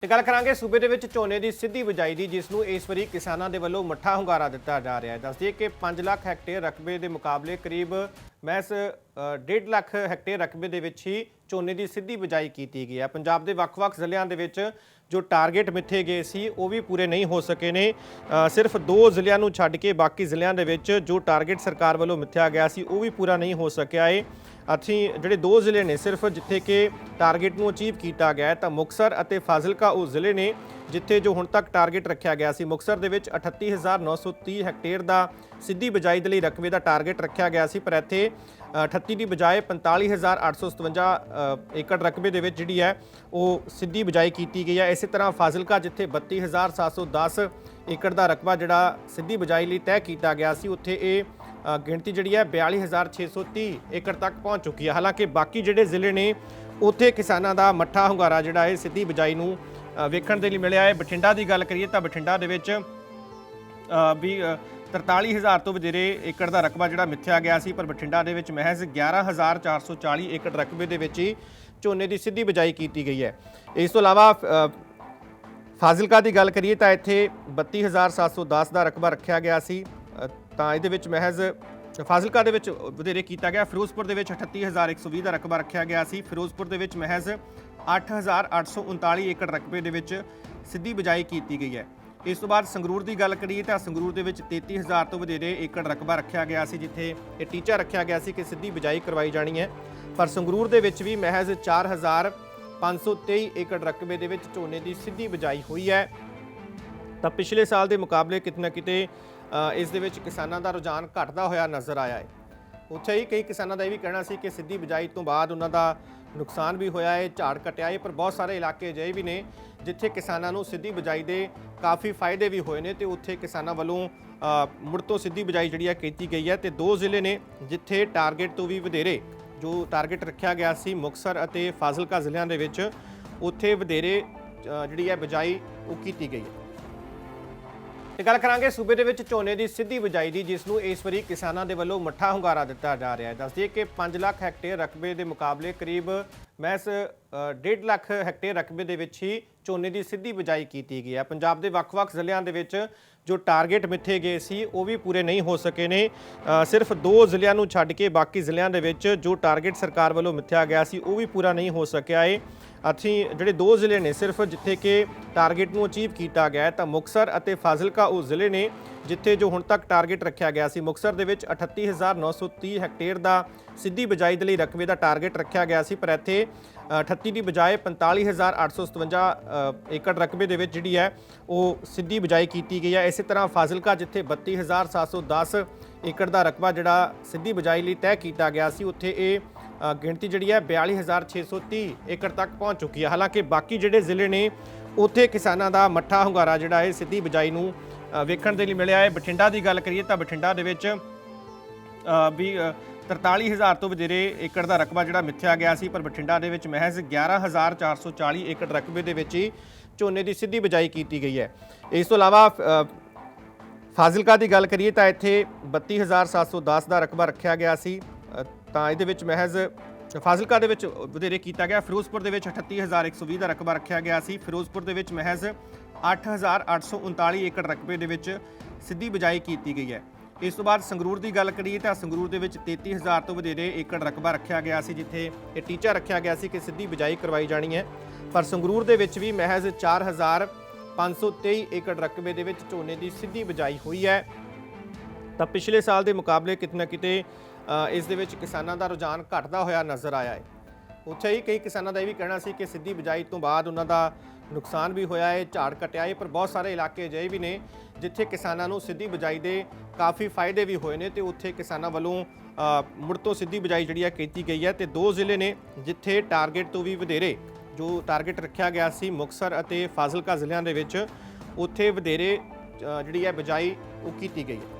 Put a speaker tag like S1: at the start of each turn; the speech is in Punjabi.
S1: ਤੇ ਗੱਲ ਕਰਾਂਗੇ ਸੂਬੇ ਦੇ ਵਿੱਚ ਝੋਨੇ ਦੀ ਸਿੱਧੀ ਬਿਜਾਈ ਦੀ, ਜਿਸ ਨੂੰ ਇਸ ਵਾਰੀ ਕਿਸਾਨਾਂ ਦੇ ਵੱਲੋਂ ਮੱਠਾ ਹੁੰਗਾਰਾ ਦਿੱਤਾ ਜਾ ਰਿਹਾ ਹੈ। ਦੱਸਦੀਏ ਕਿ 5 ਲੱਖ ਹੈਕਟੇਅਰ ਰਕਬੇ ਦੇ ਮੁਕਾਬਲੇ ਕਰੀਬ ਮਹਿਜ਼ 1.5 ਲੱਖ ਹੈਕਟੇਅਰ ਰਕਬੇ ਦੇ ਵਿੱਚ ਹੀ ਝੋਨੇ ਦੀ ਸਿੱਧੀ ਬਿਜਾਈ ਕੀਤੀ ਗਈ ਹੈ। ਪੰਜਾਬ ਦੇ ਵੱਖ-ਵੱਖ ਜ਼ਿਲ੍ਹਿਆਂ ਦੇ ਵਿੱਚ ਜੋ ਟਾਰਗੇਟ ਮਿੱਥੇ ਗਏ ਸੀ ਉਹ ਵੀ ਪੂਰੇ ਨਹੀਂ ਹੋ ਸਕੇ ਨੇ। ਸਿਰਫ 2 ਜ਼ਿਲ੍ਹਿਆਂ ਨੂੰ ਛੱਡ ਕੇ ਬਾਕੀ ਜ਼ਿਲ੍ਹਿਆਂ ਦੇ ਵਿੱਚ ਜੋ ਟਾਰਗੇਟ ਸਰਕਾਰ ਵੱਲੋਂ ਮਿੱਥਿਆ ਗਿਆ ਸੀ ਉਹ ਵੀ ਪੂਰਾ ਨਹੀਂ ਹੋ ਸਕਿਆ ਹੈ। ਅਸੀਂ ਜਿਹੜੇ 2 ਜ਼ਿਲ੍ਹੇ ਨੇ ਸਿਰਫ ਜਿੱਥੇ ਕਿ ਟਾਰਗੇਟ ਨੂੰ ਅਚੀਵ ਕੀਤਾ ਗਿਆ ਤਾਂ ਮੁਕਤਸਰ ਅਤੇ ਫਾਜ਼ਿਲਕਾ ਉਹ ਜ਼ਿਲ੍ਹੇ ਨੇ ਜਿੱਥੇ ਜੋ ਹੁਣ ਤੱਕ ਟਾਰਗੇਟ ਰੱਖਿਆ ਗਿਆ ਸੀ। ਮੁਕਤਸਰ ਦੇ ਵਿੱਚ 38930 ਹੈਕਟੇਅਰ ਦਾ ਸਿੱਧੀ ਬਿਜਾਈ ਦੇ ਲਈ ਰਕਬੇ ਦਾ ਟਾਰਗੇਟ ਰੱਖਿਆ ਗਿਆ ਸੀ, ਪਰ ਇੱਥੇ 38 ਦੀ ਬਜਾਏ 45857 ਏਕੜ ਰਕਬੇ ਦੇ ਵਿੱਚ ਜਿਹੜੀ ਹੈ ਉਹ ਸਿੱਧੀ ਬਿਜਾਈ ਕੀਤੀ ਗਈ ਹੈ। ਇਸੇ ਤਰ੍ਹਾਂ ਫਾਜ਼ਿਲਕਾ ਜਿੱਥੇ 32710 ਏਕੜ ਦਾ ਰਕਬਾ ਜਿਹੜਾ ਸਿੱਧੀ ਬਿਜਾਈ ਲਈ ਤੈਅ ਕੀਤਾ ਗਿਆ ਸੀ, ਉੱਥੇ ਇਹ ਗਿਣਤੀ ਜਿਹੜੀ ਹੈ 42630 ਏਕੜ ਤੱਕ ਪਹੁੰਚ ਚੁੱਕੀ ਹੈ। ਹਾਲਾਂਕਿ ਬਾਕੀ ਜਿਹੜੇ ਜ਼ਿਲ੍ਹੇ ਨੇ ਉੱਥੇ ਕਿਸਾਨਾਂ ਦਾ ਮੱਠਾ ਹੁੰਗਾਰਾ ਜਿਹੜਾ ਹੈ ਸਿੱਧੀ ਬਿਜਾਈ ਨੂੰ ਵੇਖਣ ਦੇ ਲਈ ਮਿਲਿਆ ਹੈ। ਬਠਿੰਡਾ ਦੀ ਗੱਲ ਕਰੀਏ ਤਾਂ ਬਠਿੰਡਾ ਦੇ ਵਿੱਚ ਵੀ 43000 ਤੋਂ ਵਧੇਰੇ ਏਕੜ ਦਾ ਰਕਬਾ ਜਿਹੜਾ ਮਿੱਥਿਆ ਗਿਆ ਸੀ, ਪਰ ਬਠਿੰਡਾ ਦੇ ਵਿੱਚ ਮਹਿਜ਼ 11440 ਏਕੜ ਰਕਬੇ ਦੇ ਵਿੱਚ ਹੀ ਝੋਨੇ ਦੀ ਸਿੱਧੀ ਬਿਜਾਈ ਕੀਤੀ ਗਈ ਹੈ। ਇਸ ਤੋਂ ਇਲਾਵਾ ਫਾਜ਼ਿਲਕਾ ਦੀ ਗੱਲ ਕਰੀਏ ਤਾਂ ਇੱਥੇ 32710 ਦਾ ਰਕਬਾ ਰੱਖਿਆ ਗਿਆ ਸੀ, ਤਾਂ ਇਹਦੇ ਵਿੱਚ ਮਹਿਜ਼ ਫਾਜ਼ਿਲਕਾ ਦੇ ਵਿੱਚ ਵਧੇਰੇ ਕੀਤਾ ਗਿਆ। ਫਿਰੋਜ਼ਪੁਰ ਦੇ ਵਿੱਚ 38120 ਦਾ ਰਕਬਾ ਰੱਖਿਆ ਗਿਆ ਸੀ। ਫਿਰੋਜ਼ਪੁਰ ਦੇ ਵਿੱਚ ਮਹਿਜ਼ 8839 ਏਕੜ ਰਕਬੇ ਦੇ ਵਿੱਚ ਸਿੱਧੀ ਬਿਜਾਈ ਕੀਤੀ ਗਈ ਹੈ। ਇਸ ਤੋਂ ਬਾਅਦ ਸੰਗਰੂਰ ਦੀ ਗੱਲ ਕਰੀਏ ਤਾਂ ਸੰਗਰੂਰ ਦੇ ਵਿੱਚ 33000 ਤੋਂ ਵਧੇਰੇ ਏਕੜ ਰਕਬਾ ਰੱਖਿਆ ਗਿਆ ਸੀ, ਜਿੱਥੇ ਇਹ ਟੀਚਾ ਰੱਖਿਆ ਗਿਆ ਸੀ ਕਿ ਸਿੱਧੀ ਬਿਜਾਈ ਕਰਵਾਈ ਜਾਣੀ ਹੈ, ਪਰ ਸੰਗਰੂਰ ਦੇ ਵਿੱਚ ਵੀ ਮਹਿਜ਼ 4523 ਏਕੜ ਰਕਬੇ ਦੇ ਵਿੱਚ ਝੋਨੇ ਦੀ ਸਿੱਧੀ ਬਿਜਾਈ ਹੋਈ ਹੈ। ਤਾਂ ਪਿਛਲੇ ਸਾਲ ਦੇ ਮੁਕਾਬਲੇ ਕਿਤੇ ਨਾ ਕਿਤੇ ਇਸ ਦੇ ਵਿੱਚ ਕਿਸਾਨਾਂ ਦਾ ਰੁਝਾਨ ਘਟਦਾ ਹੋਇਆ ਨਜ਼ਰ ਆਇਆ ਹੈ। ਉੱਥੇ ਹੀ ਕਈ ਕਿਸਾਨਾਂ ਦਾ ਇਹ ਵੀ ਕਹਿਣਾ ਸੀ ਕਿ ਸਿੱਧੀ ਬਿਜਾਈ ਤੋਂ ਬਾਅਦ ਉਹਨਾਂ ਦਾ ਨੁਕਸਾਨ ਵੀ ਹੋਇਆ ਹੈ, ਝਾੜ ਘਟਿਆ ਹੈ, ਪਰ ਬਹੁਤ ਸਾਰੇ ਇਲਾਕੇ ਅਜਿਹੇ ਵੀ ਨੇ ਜਿੱਥੇ ਕਿਸਾਨਾਂ ਨੂੰ ਸਿੱਧੀ ਬਿਜਾਈ ਦੇ ਕਾਫੀ ਫਾਇਦੇ ਵੀ ਹੋਏ ਨੇ ਤੇ ਉੱਥੇ ਕਿਸਾਨਾਂ ਵੱਲੋਂ ਮੁੜ ਤੋਂ ਸਿੱਧੀ ਬਿਜਾਈ ਜਿਹੜੀ ਹੈ ਕੀਤੀ ਗਈ ਹੈ। ਤੇ 2 ਜ਼ਿਲ੍ਹੇ ਨੇ ਜਿੱਥੇ ਟਾਰਗੇਟ ਤੋਂ ਵੀ ਵਧੇਰੇ ਜੋ ਟਾਰਗੇਟ ਰੱਖਿਆ ਗਿਆ ਸੀ ਮੁਕਤਸਰ ਅਤੇ ਫਾਜ਼ਿਲਕਾ ਜ਼ਿਲ੍ਹਿਆਂ ਦੇ ਵਿੱਚ, ਉੱਥੇ ਵਧੇਰੇ ਜਿਹੜੀ ਹੈ ਬਿਜਾਈ ਉਹ ਕੀਤੀ ਗਈ ਹੈ। ਤੇ ਗੱਲ ਕਰਾਂਗੇ ਸੂਬੇ ਦੇ ਵਿੱਚ ਝੋਨੇ ਦੀ ਸਿੱਧੀ ਬਿਜਾਈ ਦੀ, ਜਿਸ ਨੂੰ ਇਸ ਵਾਰੀ ਕਿਸਾਨਾਂ ਦੇ ਵੱਲੋਂ ਮੱਠਾ ਹੁੰਗਾਰਾ ਦਿੱਤਾ ਜਾ ਰਿਹਾ ਹੈ। ਦੱਸਦੀਏ ਕਿ 5 ਲੱਖ ਹੈਕਟੇਅਰ ਰਕਬੇ ਦੇ ਮੁਕਾਬਲੇ ਕਰੀਬ ਮਹਿਜ਼ 1.5 ਲੱਖ ਹੈਕਟੇਅਰ ਰਕਬੇ ਦੇ ਵਿੱਚ ਹੀ ਝੋਨੇ ਦੀ ਸਿੱਧੀ ਬਿਜਾਈ ਕੀਤੀ ਗਈ ਹੈ। ਪੰਜਾਬ ਦੇ ਵੱਖ-ਵੱਖ ਜ਼ਿਲ੍ਹਿਆਂ ਦੇ ਵਿੱਚ ਜੋ ਟਾਰਗੇਟ ਮਿੱਥੇ ਗਏ ਸੀ ਉਹ ਵੀ ਪੂਰੇ ਨਹੀਂ ਹੋ ਸਕੇ ਨੇ। ਸਿਰਫ 2 ਜ਼ਿਲ੍ਹਿਆਂ ਨੂੰ ਛੱਡ ਕੇ ਬਾਕੀ ਜ਼ਿਲ੍ਹਿਆਂ ਦੇ ਵਿੱਚ ਜੋ ਟਾਰਗੇਟ ਸਰਕਾਰ ਵੱਲੋਂ ਮਿੱਥਿਆ ਗਿਆ ਸੀ ਉਹ ਵੀ ਪੂਰਾ ਨਹੀਂ ਹੋ ਸਕਿਆ ਹੈ। ਅਸੀਂ ਜਿਹੜੇ 2 ਜ਼ਿਲ੍ਹੇ ਨੇ ਸਿਰਫ ਜਿੱਥੇ ਕਿ ਟਾਰਗੇਟ ਨੂੰ ਅਚੀਵ ਕੀਤਾ ਗਿਆ ਤਾਂ ਮੁਕਤਸਰ ਅਤੇ ਫਾਜ਼ਿਲਕਾ ਉਹ ਜ਼ਿਲ੍ਹੇ ਨੇ ਜਿੱਥੇ ਜੋ ਹੁਣ ਤੱਕ ਟਾਰਗੇਟ ਰੱਖਿਆ ਗਿਆ ਸੀ। ਮੁਕਤਸਰ ਦੇ ਵਿੱਚ 38930 ਹੈਕਟੇਅਰ ਦਾ ਸਿੱਧੀ ਬਿਜਾਈ ਦੇ ਲਈ ਰਕਬੇ ਦਾ ਟਾਰਗੇਟ ਰੱਖਿਆ ਗਿਆ ਸੀ, ਪਰ ਇੱਥੇ 38 ਦੀ ਬਜਾਏ 45857 ਏਕੜ ਰਕਬੇ ਦੇ ਵਿੱਚ ਜਿਹੜੀ ਹੈ ਉਹ ਸਿੱਧੀ ਬਿਜਾਈ ਕੀਤੀ ਗਈ ਹੈ। ਇਸੇ ਤਰ੍ਹਾਂ ਫਾਜ਼ਿਲਕਾ ਜਿੱਥੇ 32710 ਏਕੜ ਦਾ ਰਕਬਾ ਜਿਹੜਾ ਸਿੱਧੀ ਬਿਜਾਈ ਲਈ ਤੈਅ ਕੀਤਾ ਗਿਆ ਸੀ, ਉੱਥੇ ਇਹ ਗਿਣਤੀ ਜਿਹੜੀ ਹੈ 42630 ਏਕੜ ਤੱਕ ਪਹੁੰਚ ਚੁੱਕੀ ਹੈ। ਹਾਲਾਂਕਿ ਬਾਕੀ ਜਿਹੜੇ ਜ਼ਿਲ੍ਹੇ ਨੇ ਉੱਥੇ ਕਿਸਾਨਾਂ ਦਾ ਮੱਠਾ ਹੁੰਗਾਰਾ ਜਿਹੜਾ ਹੈ ਸਿੱਧੀ ਬਿਜਾਈ ਨੂੰ ਵੇਖਣ ਦੇ ਲਈ ਮਿਲਿਆ ਹੈ। ਬਠਿੰਡਾ ਦੀ ਗੱਲ ਕਰੀਏ ਤਾਂ ਬਠਿੰਡਾ ਦੇ ਵਿੱਚ ਵੀ 43000 ਤੋਂ ਵਧੇਰੇ ਏਕੜ ਦਾ ਰਕਬਾ ਜਿਹੜਾ ਮਿੱਥਿਆ ਗਿਆ ਸੀ, ਪਰ ਬਠਿੰਡਾ ਦੇ ਵਿੱਚ ਮਹਿਜ਼ 11440 ਏਕੜ ਰਕਬੇ ਦੇ ਵਿੱਚ ਹੀ ਝੋਨੇ ਦੀ ਸਿੱਧੀ ਬਿਜਾਈ ਕੀਤੀ ਗਈ ਹੈ। ਇਸ ਤੋਂ ਇਲਾਵਾ ਫਾਜ਼ਿਲਕਾ ਦੀ ਗੱਲ ਕਰੀਏ ਤਾਂ ਇੱਥੇ 32710 ਦਾ ਰਕਬਾ ਰੱਖਿਆ ਗਿਆ ਸੀ, ਤਾਂ ਇਹਦੇ ਵਿੱਚ ਮਹਿਜ਼ ਫਾਜ਼ਿਲਕਾ ਦੇ ਵਿੱਚ ਵਧੇਰੇ ਕੀਤਾ ਗਿਆ। ਫਿਰੋਜ਼ਪੁਰ ਦੇ ਵਿੱਚ 38120 ਦਾ ਰਕਬਾ ਰੱਖਿਆ ਗਿਆ ਸੀ। ਫਿਰੋਜ਼ਪੁਰ ਦੇ ਵਿੱਚ ਮਹਿਜ਼ 8839 ਏਕੜ ਰਕਬੇ ਦੇ ਵਿੱਚ ਸਿੱਧੀ ਬਿਜਾਈ ਕੀਤੀ ਗਈ ਹੈ। ਇਸ ਤੋਂ ਬਾਅਦ ਸੰਗਰੂਰ ਦੀ ਗੱਲ ਕਰੀਏ ਤਾਂ ਸੰਗਰੂਰ ਦੇ ਵਿੱਚ 33000 ਤੋਂ ਵਧੇਰੇ ਏਕੜ ਰਕਬਾ ਰੱਖਿਆ ਗਿਆ ਸੀ, ਜਿੱਥੇ ਇਹ ਟੀਚਾ ਰੱਖਿਆ ਗਿਆ ਸੀ ਕਿ ਸਿੱਧੀ ਬਿਜਾਈ ਕਰਵਾਈ ਜਾਣੀ ਹੈ, ਪਰ ਸੰਗਰੂਰ ਦੇ ਵਿੱਚ ਵੀ ਮਹਿਜ਼ 4523 ਏਕੜ ਰਕਬੇ ਦੇ ਵਿੱਚ ਝੋਨੇ ਦੀ ਸਿੱਧੀ ਬਿਜਾਈ ਹੋਈ ਹੈ। ਤਾਂ ਪਿਛਲੇ ਸਾਲ ਦੇ ਮੁਕਾਬਲੇ ਕਿਤੇ ਨਾ ਕਿਤੇ ਇਸ ਦੇ ਵਿੱਚ ਕਿਸਾਨਾਂ ਦਾ ਰੁਝਾਨ ਘਟਦਾ ਹੋਇਆ ਨਜ਼ਰ ਆਇਆ ਹੈ। ਉੱਥੇ ਹੀ ਕਈ ਕਿਸਾਨਾਂ ਦਾ ਇਹ ਵੀ ਕਹਿਣਾ ਸੀ ਕਿ ਸਿੱਧੀ ਬਿਜਾਈ ਤੋਂ ਬਾਅਦ ਉਹਨਾਂ ਦਾ ਨੁਕਸਾਨ ਵੀ ਹੋਇਆ ਹੈ, ਝਾੜ ਘਟਿਆ ਹੈ, ਪਰ ਬਹੁਤ ਸਾਰੇ ਇਲਾਕੇ ਅਜਿਹੇ ਵੀ ਨੇ ਜਿੱਥੇ ਕਿਸਾਨਾਂ ਨੂੰ ਸਿੱਧੀ ਬਿਜਾਈ ਦੇ ਕਾਫੀ ਫਾਇਦੇ ਵੀ ਹੋਏ ਨੇ ਤੇ ਉੱਥੇ ਕਿਸਾਨਾਂ ਵੱਲੋਂ ਮੁੜ ਤੋਂ ਸਿੱਧੀ ਬਿਜਾਈ ਜਿਹੜੀ ਹੈ ਕੀਤੀ ਗਈ ਹੈ। ਤੇ 2 ਜ਼ਿਲ੍ਹੇ ਨੇ ਜਿੱਥੇ ਟਾਰਗੇਟ ਤੋਂ ਵੀ ਵਧੇਰੇ ਜੋ ਟਾਰਗੇਟ ਰੱਖਿਆ ਗਿਆ ਸੀ ਮੁਕਤਸਰ ਅਤੇ ਫਾਜ਼ਿਲਕਾ ਜ਼ਿਲ੍ਹਿਆਂ ਦੇ ਵਿੱਚ, ਉੱਥੇ ਵਧੇਰੇ ਜਿਹੜੀ ਹੈ ਬਿਜਾਈ ਉਹ ਕੀਤੀ ਗਈ ਹੈ।